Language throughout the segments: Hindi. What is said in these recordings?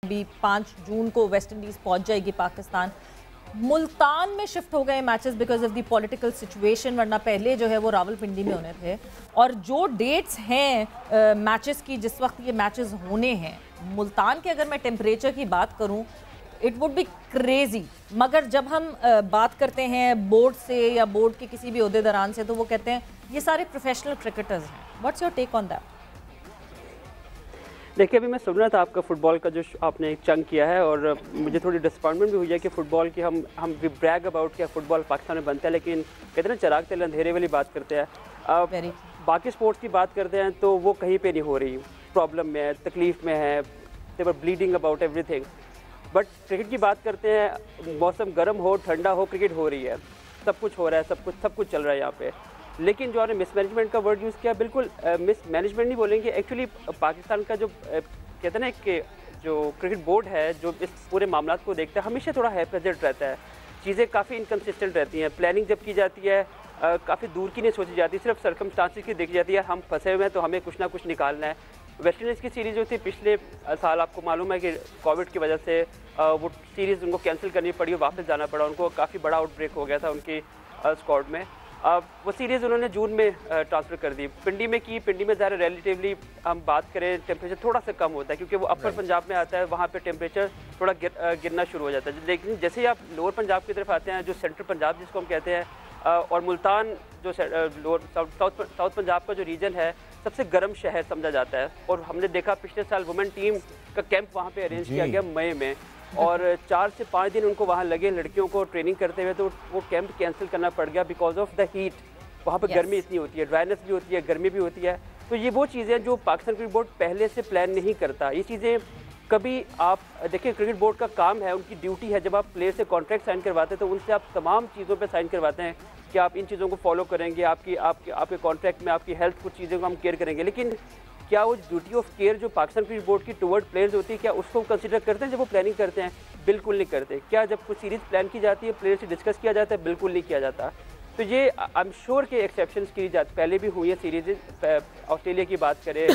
अभी 5 जून को वेस्ट इंडीज़ पहुंच जाएगी पाकिस्तान। मुल्तान में शिफ्ट हो गए matches because of the political situation, वरना पहले जो है वो रावलपिंडी में होने थे। और जो डेट्स हैं मैचेस की, जिस वक्त ये मैचेस होने हैं मुल्तान के, अगर मैं टेम्परेचर की बात करूं इट वुड बी क्रेजी। मगर जब हम बात करते हैं बोर्ड से या बोर्ड के किसी भी ओहदेदारान से, तो वो कहते हैं ये सारे प्रोफेशनल क्रिकेटर्स हैं। What's your take on that? देखिए, अभी मैं सुन रहा था आपका फुटबॉल का जो आपने एक चंक किया है, और मुझे थोड़ी डिसअपॉइंटमेंट भी हुई है कि फुटबॉल की हम वी ब्रैग अबाउट कि फुटबॉल पाकिस्तान में बनता है, लेकिन कहते हैं चिराग तेल अंधेरे वाली बात करते हैं। बाकी स्पोर्ट्स की बात करते हैं तो वो कहीं पे नहीं हो रही, प्रॉब्लम में है, तकलीफ में है, they were bleeding about everything. But cricket की बात करते हैं, मौसम गर्म हो ठंडा हो, क्रिकेट हो रही है, सब कुछ हो रहा है, सब कुछ चल रहा है यहाँ पे। लेकिन जो आपने मिसमैनेजमेंट का वर्ड यूज़ किया, बिल्कुल मिसमैनेजमेंट नहीं बोलेंगे। एक्चुअली पाकिस्तान का जो कहते हैं ना कि जो क्रिकेट बोर्ड है, जो इस पूरे मामला को देखता है, हमेशा थोड़ा हैप्रेजेंट रहता है, चीज़ें काफ़ी इनकन्सिस्टेंट रहती हैं। प्लानिंग जब की जाती है काफ़ी दूर की नहीं सोची जाती, सिर्फ सर्कमस्टांसेस की देखी जाती है, हम फंसे हुए हैं तो हमें कुछ ना कुछ निकालना है। वेस्ट इंडीज़ की सीरीज़ जो थी पिछले साल, आपको मालूम है कि कोविड की वजह से वो सीरीज़ उनको कैंसिल करनी पड़ी, वापस जाना पड़ा उनको, काफ़ी बड़ा आउटब्रेक हो गया था उनकी स्क्वाड में। वो सीरीज़ उन्होंने जून में ट्रांसफ़र कर दी। पिंडी में की, पिंडी में ज़्यादा रिलेटिवली हम बात करें टेम्परेचर थोड़ा सा कम होता है, क्योंकि वो अपर पंजाब में आता है, वहाँ पे टेम्परेचर थोड़ा गिरना शुरू हो जाता है। लेकिन जैसे ही आप लोअर पंजाब की तरफ आते हैं, जो सेंट्रल पंजाब जिसको हम कहते हैं, और मुल्तान जो साउथ पंजाब का जो रीजन है, सबसे गर्म शहर समझा जाता है। और हमने देखा पिछले साल वुमेन टीम का कैंप वहाँ पे अरेंज किया गया मई में, और 4 से 5 दिन उनको वहाँ लगे लड़कियों को ट्रेनिंग करते हुए, तो वो कैंप कैंसिल करना पड़ गया बिकॉज ऑफ द हीट। वहाँ पर गर्मी इतनी होती है, ड्राइनेस भी होती है, गर्मी भी होती है। तो ये वो चीज़ें जो पाकिस्तान क्रिकेट बोर्ड पहले से प्लान नहीं करता। ये चीज़ें कभी आप देखिए, क्रिकेट बोर्ड का काम है, उनकी ड्यूटी है, जब आप प्लेयर से कॉन्ट्रैक्ट साइन करवाते हैं तो उनसे आप तमाम चीज़ों पे साइन करवाते हैं कि आप इन चीज़ों को फॉलो करेंगे, आपके कॉन्ट्रैक्ट में आपकी हेल्थ, कुछ चीज़ों को हम केयर करेंगे। लेकिन क्या वो ड्यूटी ऑफ केयर जो पाकिस्तान क्रिकेट बोर्ड की टुवर्ड प्लेयर्स होती है, क्या उसको कंसिडर करते हैं जब वो प्लानिंग करते हैं? बिल्कुल नहीं करते। क्या जब कोई सीरीज़ प्लान की जाती है, प्लेयर से डिस्कस किया जाता है? बिल्कुल नहीं किया जाता। तो ये आई एम श्योर के एक्सेप्शंस की जाती, पहले भी हुई है सीरीज। ऑस्ट्रेलिया की बात करें,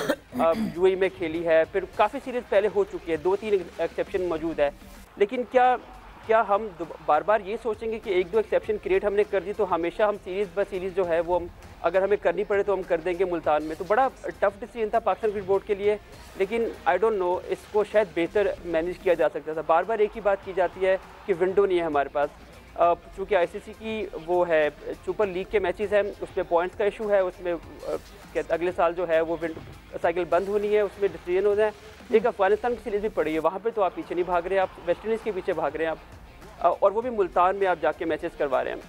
यूएई में खेली है, फिर काफ़ी सीरीज़ पहले हो चुकी है, 2-3 एक्सेप्शन मौजूद है। लेकिन क्या हम बार बार ये सोचेंगे कि 1-2 एक्सेप्शन क्रिएट हमने कर दी तो हमेशा हम सीरीज़ ब सीरीज़ जो है वो हम अगर हमें करनी पड़े तो हम कर देंगे मुल्तान में? तो बड़ा टफ डिसीजन था पाकिस्तान क्रिकेट बोर्ड के लिए, लेकिन आई डोंट नो, इसको शायद बेहतर मैनेज किया जा सकता था। बार बार एक ही बात की जाती है कि विंडो नहीं है हमारे पास, चूँकि आईसीसी की वो है सुपर लीग के मैचेस हैं, उसमें पॉइंट्स का इशू है, उसमें अगले साल जो है वो विंडो साइकिल बंद होनी है, उसमें डिसीजन हो जाए। एक अफगानिस्तान की सीरीज़ भी पड़ी है, वहाँ पे तो आप पीछे नहीं भाग रहे, आप वेस्ट इंडीज़ के पीछे भाग रहे हैं आप, और वो भी मुल्तान में आप जाके मैचेस करवा रहे हैं।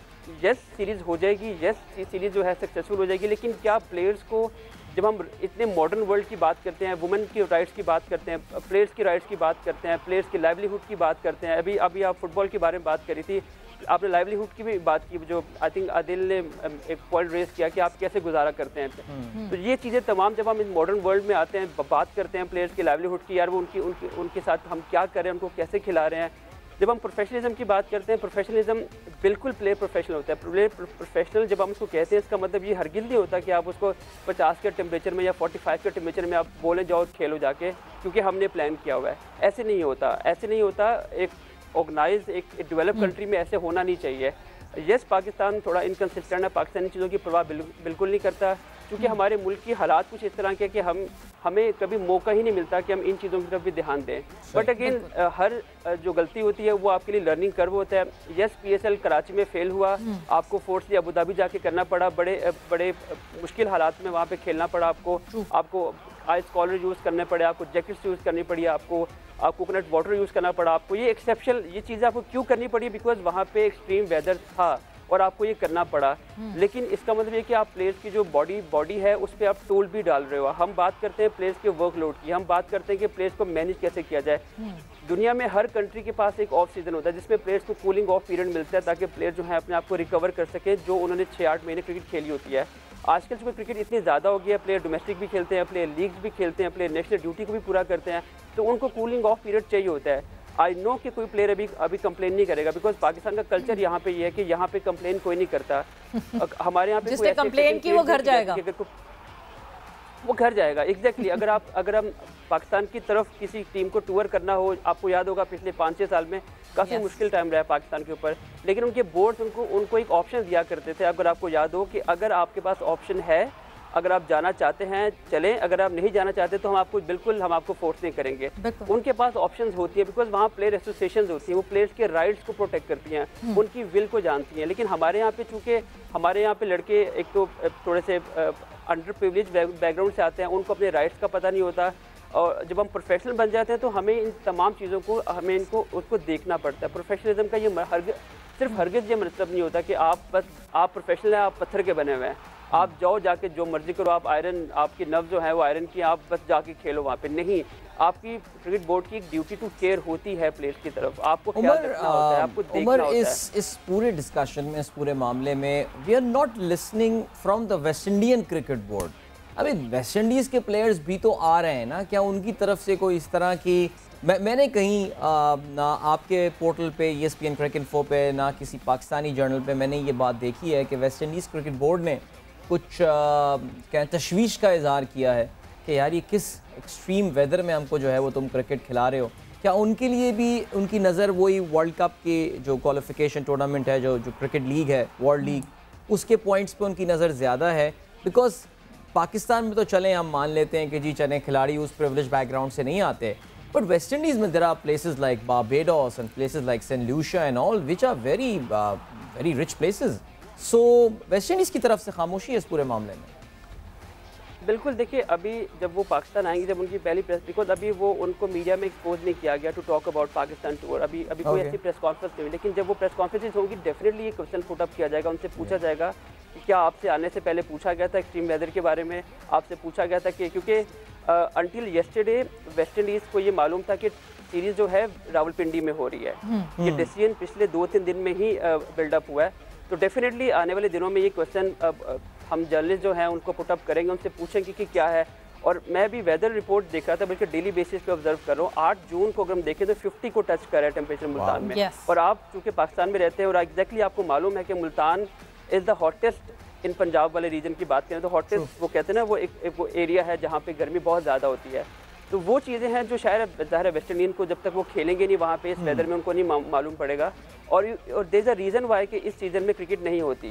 यस सीरीज़ हो जाएगी, यस सीरीज़ जो है सक्सेसफुल हो जाएगी, लेकिन क्या प्लेयर्स को, जब हम इतने मॉडर्न वर्ल्ड की बात करते हैं, वुमेन की राइट्स की बात करते हैं, प्लेयर्स की राइट्स की बात करते हैं, प्लेयर्स की लाइवलीहुड की बात करते हैं, अभी आप फुटबॉल के बारे में बात करी थी, आपने लाइवलीहुड की भी बात की, जो आई थिंक आदिल ने एक पॉइंट रेज किया कि आप कैसे गुजारा करते हैं। तो ये चीज़ें तमाम जब हम इस मॉडर्न वर्ल्ड में आते हैं, बात करते हैं प्लेयर्स की लाइवलीहुड की, यार वो उनके साथ हम क्या कर रहे हैं, उनको कैसे खिला रहे हैं। जब हम प्रोफेशनलिज्म की बात करते हैं, प्रोफेशनलिज्म बिल्कुल प्लेयर प्रोफेशनल होता है। प्लेयर प्रोफेशनल जब हम उसको कहते हैं, इसका मतलब ये हरगिज़ नहीं होता कि आप उसको 50 के टेम्परेचर में या 45 के टेम्परेचर में आप बोले जाओ खेलो जाके, क्योंकि हमने प्लान किया हुआ है। ऐसे नहीं होता, ऐसे नहीं होता। एक ऑर्गेनाइज, एक डेवलप कंट्री में ऐसे होना नहीं चाहिए। यस, पाकिस्तान थोड़ा इनकन्सिस्टेंट है, पाकिस्तानी चीज़ों की परवाह बिल्कुल नहीं करता, क्योंकि हमारे मुल्क की हालात कुछ इस तरह के कि हमें कभी मौका ही नहीं मिलता कि हम इन चीज़ों की तरफ भी ध्यान दें। बट अगेन हर जो गलती होती है वो आपके लिए लर्निंग कर्व होता है। यस, PSL कराची में फेल हुआ, आपको फोर्सली अबू धाबी जाके करना पड़ा, बड़े मुश्किल हालात में वहाँ पे खेलना पड़ा आपको आइस कॉलर यूज़ करने पड़े, आपको जैकेट्स यूज़ करनी पड़ी, आपको कोकोनट वाटर यूज़ करना पड़ा आपको। ये एक्सेप्शनल ये चीज़ें आपको क्यों करनी पड़ी? बिकॉज वहाँ पे एक्सट्रीम वेदर था और आपको ये करना पड़ा। लेकिन इसका मतलब ये कि आप प्लेयर्स की जो बॉडी है उस पर आप टोल भी डाल रहे हो। हम बात करते हैं प्लेयर्स के वर्कलोड की, हम बात करते हैं कि प्लेयर्स को मैनेज कैसे किया जाए। दुनिया में हर कंट्री के पास एक ऑफ सीजन होता है जिसमें प्लेयर्स को कूलिंग ऑफ पीरियड मिलता है, ताकि प्लेयर जो है अपने आप को रिकवर कर सके, जो उन्होंने 6-8 महीने क्रिकेट खेली होती है। आजकल जो क्रिकेट इतनी ज़्यादा हो गया है, प्लेयर डोमेस्टिक भी खेलते हैं, प्लेयर लीग्स भी खेलते हैं, प्लेयर नेशनल ड्यूटी को भी पूरा करते हैं, तो उनको कूलिंग ऑफ पीरियड चाहिए होता है। आई नो कि कोई प्लेयर अभी कंप्लेन नहीं करेगा, बिकॉज पाकिस्तान का कल्चर यहाँ पे ये है कि यहाँ पे कंप्लेन कोई नहीं करता। हमारे यहाँ पे जिसने कंप्लेन की वो घर जाएगा। वो घर जाएगा। एग्जैक्टली अगर हम पाकिस्तान की तरफ किसी टीम को टूर करना हो, आपको याद होगा पिछले 5-6 साल में काफ़ी मुश्किल टाइम रहा है पाकिस्तान के ऊपर, लेकिन उनके बोर्ड्स उनको एक ऑप्शन दिया करते थे। अगर आपको याद हो कि अगर आपके पास ऑप्शन है, अगर आप जाना चाहते हैं चलें, अगर आप नहीं जाना चाहते तो हम आपको फोर्स नहीं करेंगे। उनके पास ऑप्शंस होती है, बिकॉज वहाँ प्लेयर एसोसिएशंस होती हैं, वो प्लेयर्स के राइट्स को प्रोटेक्ट करती हैं, उनकी विल को जानती हैं। लेकिन हमारे यहाँ पे चूँकि हमारे यहाँ पे लड़के एक तो थोड़े से अंडर प्रिविलेज बैकग्राउंड से आते हैं, उनको अपने राइट्स का पता नहीं होता, और जब हम प्रोफेशनल बन जाते हैं तो हमें इन तमाम चीज़ों को उसको देखना पड़ता है। प्रोफेशनलिज्म का ये सिर्फ हरगिज़ ये मतलब नहीं होता कि आप प्रोफेशनल हैं, आप पत्थर के बने हुए हैं, आप जाओ जाके जो मर्जी करो, आप आयरन, आपकी नब्ज जो है वो आयरन की, आप बस जाके खेलो वहाँ पे। नहीं, आपकी क्रिकेट बोर्ड की एक ड्यूटी टू केयर होती है प्लेयर्स की तरफ, आपको ख्याल रखना होता है, आपको देखना होता है। इस पूरे डिस्कशन में, इस पूरे मामले में we are not listening from the West Indian cricket board. अभी वेस्ट इंडीज़ के प्लेयर्स भी तो आ रहे हैं ना, क्या उनकी तरफ से कोई इस तरह की मैंने कहीं ना आपके पोर्टल पे ESPN क्रिकेट इन्फो पे, ना किसी पाकिस्तानी जर्नल पे मैंने ये बात देखी है कि वेस्ट इंडीज़ क्रिकेट बोर्ड ने कुछ क्या तशवीश का इजहार किया है कि यार ये किस एक्सट्रीम वेदर में हमको जो है वो तुम क्रिकेट खिला रहे हो। क्या उनके लिए भी उनकी नज़र वही वर्ल्ड कप के जो क्वालिफिकेशन टूर्नामेंट है, जो क्रिकेट लीग है, वर्ल्ड लीग, उसके पॉइंट्स पे उनकी नज़र ज़्यादा है? बिकॉज पाकिस्तान में तो चलें हम मान लेते हैं कि जी चले खिलाड़ी उस प्रिविलेज बैकग्राउंड से नहीं आते, बट वेस्ट इंडीज़ में there are places like Barbados and places like Saint Lucia and all which are very rich places. So West Indies की तरफ से खामोशी है इस पूरे मामले में। बिल्कुल, देखिए अभी जब वो पाकिस्तान आएंगे, जब उनकी पहली प्रेस, बिकॉज अभी वो उनको मीडिया में एक्सपोज नहीं किया गया to talk about Pakistan tour, अभी कोई ऐसी प्रेस कॉन्फ्रेंस नहीं हुई, लेकिन जब वो प्रेस कॉन्फ्रेंस होगी डेफिनेटली ये क्वेश्चन पुट अप किया जाएगा, उनसे पूछा जाएगा कि क्या आपसे आने से पहले पूछा गया था एक्सट्रीम वेदर के बारे में, आपसे पूछा गया था कि क्योंकि अंटिल येस्टरडे वेस्ट इंडीज़ को ये मालूम था कि सीरीज़ जो है रावलपिंडी में हो रही है, ये डिसीजन पिछले 2-3 दिन में ही बिल्डअप हुआ है। तो डेफिनेटली आने वाले दिनों में ये क्वेश्चन हम जर्नलिस्ट जो हैं उनको पुटअप करेंगे, उनसे पूछेंगे कि क्या है। और मैं भी वेदर रिपोर्ट देख रहा था, बल्कि डेली बेसिस पे ऑब्जर्व कर रहा हूँ। 8 जून को अगर हम देखें तो 50 को टच कर रहा है टेम्परेचर मुल्तान में। और आप चूँकि पाकिस्तान में रहते हैं और एग्जैक्टली आपको मालूम है कि मुल्तान इज़ द हॉटेस्ट इन पंजाब वाले रीजन की बात करें तो हॉटेस्ट वो कहते हैं ना, वो एरिया है जहाँ पे गर्मी बहुत ज़्यादा होती है। तो वो चीज़ें हैं जो शायद ज़ाहिर है वेस्ट इंडीज़ को जब तक वो खेलेंगे नहीं वहाँ पे इस वेदर में उनको नहीं मालूम पड़ेगा। और there is a reason why कि इस सीज़न में क्रिकेट नहीं होती,